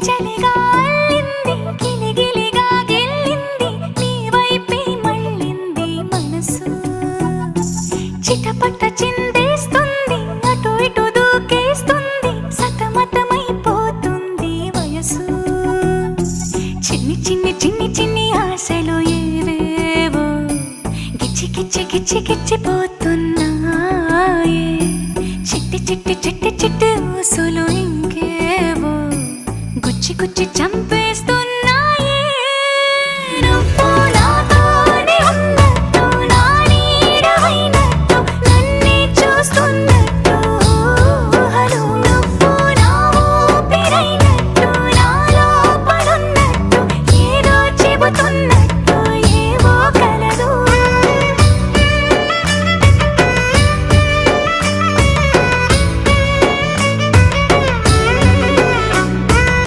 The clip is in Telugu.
చలిగా అల్లింది గిలిగిలిగా గెల్లింది నీ వైపే మళ్ళింది మనసు చిటపట చిందేస్తుంది అటు ఇటు దూకేస్తుంది సతమతమైపోతుంది వయసు చిన్ని చిన్ని చిన్ని చిన్ని ఆశలు ఏవేవో గిచ్చి గిచ్చి గిచ్చి గిచ్చిపోతున్నాయే చిట్టి చిట్టి చిట్టి చిట్టి ఊసులు ఇంకేవో గుచ్చి గుచ్చి చంపేస్తున్నా